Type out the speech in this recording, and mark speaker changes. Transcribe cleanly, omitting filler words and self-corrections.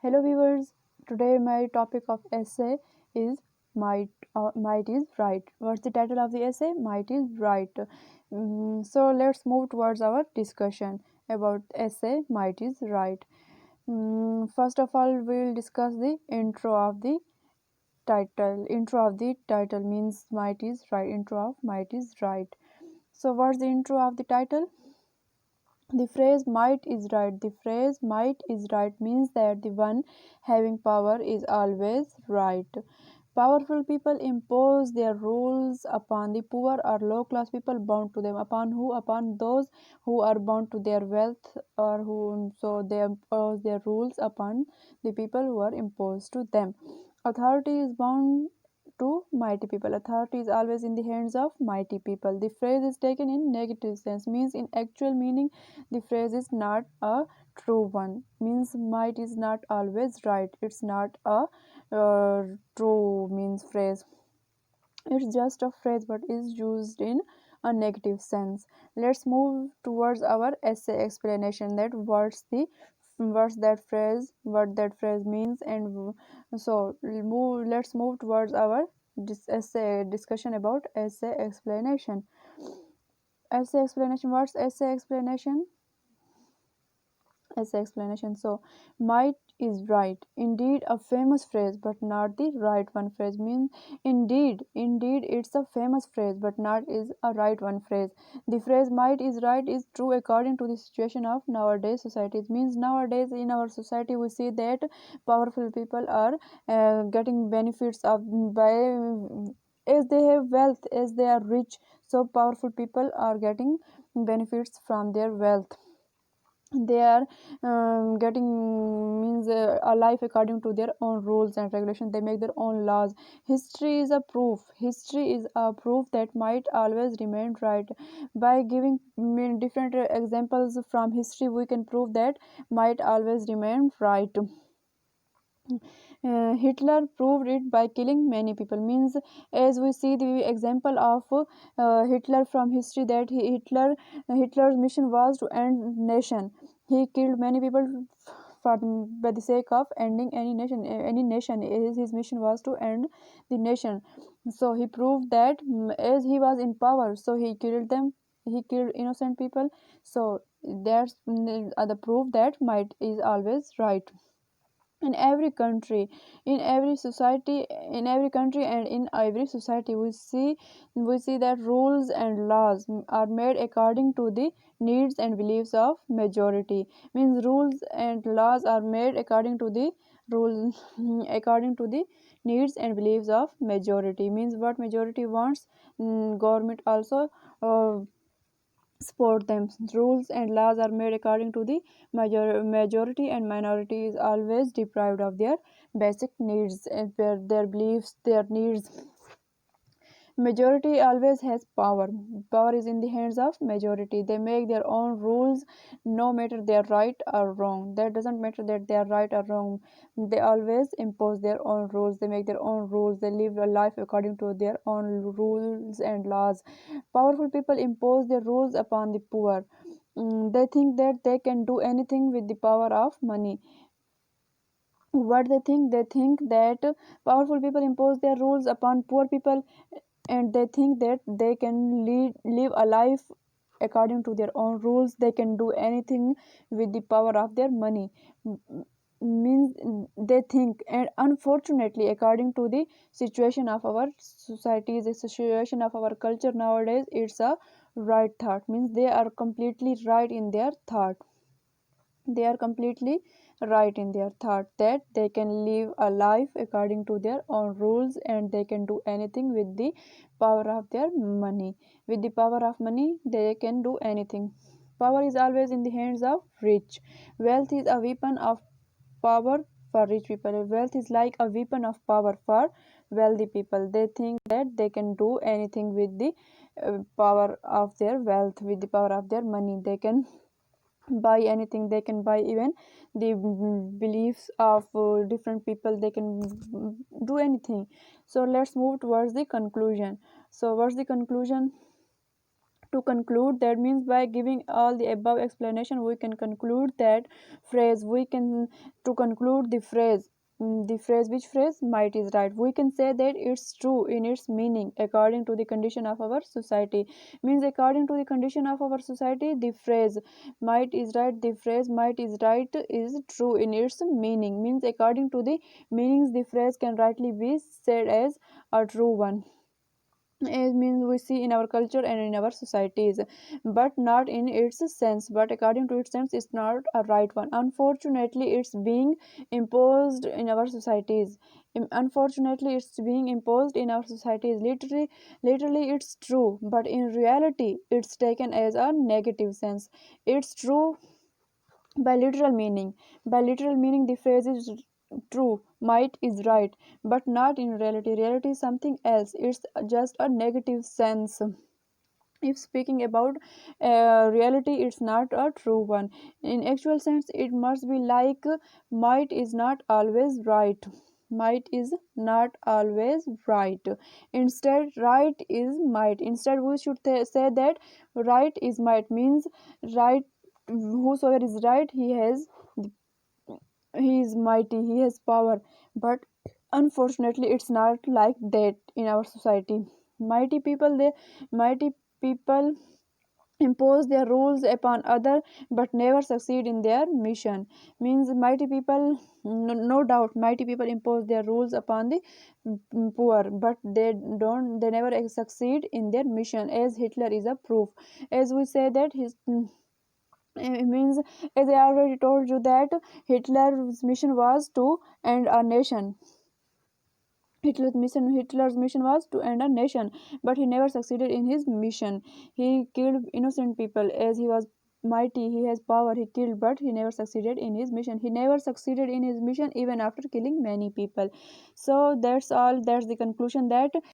Speaker 1: Hello viewers, today my topic of essay is might is right. What's the title of the essay? Might is right. So let's move towards our discussion about essay Might is right. First of all, we will discuss the intro of the title. Intro of the title means Might is right. Intro of Might is right. So what's the intro of the title? The phrase might is right. The phrase might is right means that the one having power is always right. Powerful people impose their rules upon the poor or low class people bound to them. Upon who? Upon those who are bound to their wealth, or who so they impose their rules upon the people who are imposed to them. Authority is bound to mighty people. Authority is always in the hands of mighty people. The phrase is taken in negative sense, means in actual meaning the phrase is not a true one, means might is not always right. It's not a true means phrase. It's just a phrase but is used in a negative sense. Let's move towards our essay explanation, that what that phrase means. And so let's move towards our essay discussion about essay explanation. Essay explanation. What's essay explanation? Essay explanation. So might is right. Indeed, a famous phrase, but not the right one. Phrase means indeed, it's a famous phrase, but not is a right one phrase. The phrase might is right is true according to the situation of nowadays society. It means nowadays in our society we see that powerful people are getting benefits of by as they have wealth, as they are rich. So powerful people are getting benefits from their wealth. They are getting means a life according to their own rules and regulations. They make their own laws. History is a proof that might always remain right. By giving different examples from history, we can prove that might always remain right. Hitler proved it by killing many people, means as we see the example of Hitler from history, that Hitler's mission was to end nation. He killed many people for by the sake of ending any nation. His mission was to end the nation. So he proved that as he was in power, so he killed them. He killed innocent people. So that's the proof that might is always right. In every country, in every society, in every country and in every society, we see that rules and laws are made according to the needs and beliefs of majority. Means rules and laws are made according to the rules according to the needs and beliefs of majority. Means what majority wants, government also uh, support them. Rules and laws are made according to the majority, and minority is always deprived of their basic needs and their beliefs, their needs. Majority always has power. Power is in the hands of majority. They make their own rules, no matter they are right or wrong. That doesn't matter that they are right or wrong. They always impose their own rules. They make their own rules. They live a life according to their own rules and laws. Powerful people impose their rules upon the poor. They think that they can do anything with the power of money. What they think that powerful people impose their rules upon poor people, and they think that they can live a life according to their own rules. They can do anything with the power of their money. Means they think, and unfortunately, according to the situation of our society, the situation of our culture nowadays, it's a right thought. Means they are completely right in their thought. They are completely right in their thought that they can live a life according to their own rules, and they can do anything with the power of their money. With the power of money, they can do anything. Power is always in the hands of rich. Wealth is a weapon of power for rich people. Wealth is like a weapon of power for wealthy people. They think that they can do anything with the power of their wealth, with the power of their money. They can buy anything. They can buy even the beliefs of different people. They can do anything. So let's move towards the conclusion. So what's the conclusion? To conclude, that means by giving all the above explanation, we can conclude that phrase. We can to conclude the phrase. The phrase, which phrase? Might is right. We can say that it's true in its meaning according to the condition of our society. Means according to the condition of our society, the phrase might is right. The phrase might is right is true in its meaning. Means according to the meanings, the phrase can rightly be said as a true one. It means we see in our culture and in our societies, but not in its sense. But according to its sense, it's not a right one. Unfortunately, it's being imposed in our societies. Unfortunately, it's being imposed in our societies. Literally, it's true, but in reality, it's taken as a negative sense. It's true by literal meaning. By literal meaning, the phrase is true, might is right, but not in reality. Reality is something else. It's just a negative sense. If speaking about reality, it's not a true one. In actual sense, it must be like might is not always right. Might is not always right. Instead, right is might. Instead, we should say that right is might. Means right, whosoever is right, he is mighty, he has power. But unfortunately, it's not like that in our society. Mighty people impose their rules upon other, but never succeed in their mission. Means mighty people, no doubt mighty people impose their rules upon the poor, but they never succeed in their mission, as Hitler is a proof. As we say that his it means, as I already told you, that Hitler's mission was to end a nation. Hitler's mission was to end a nation, but he never succeeded in his mission. He killed innocent people. As he was mighty, he has power, he killed, but he never succeeded in his mission. He never succeeded in his mission even after killing many people. So that's all. That's the conclusion, that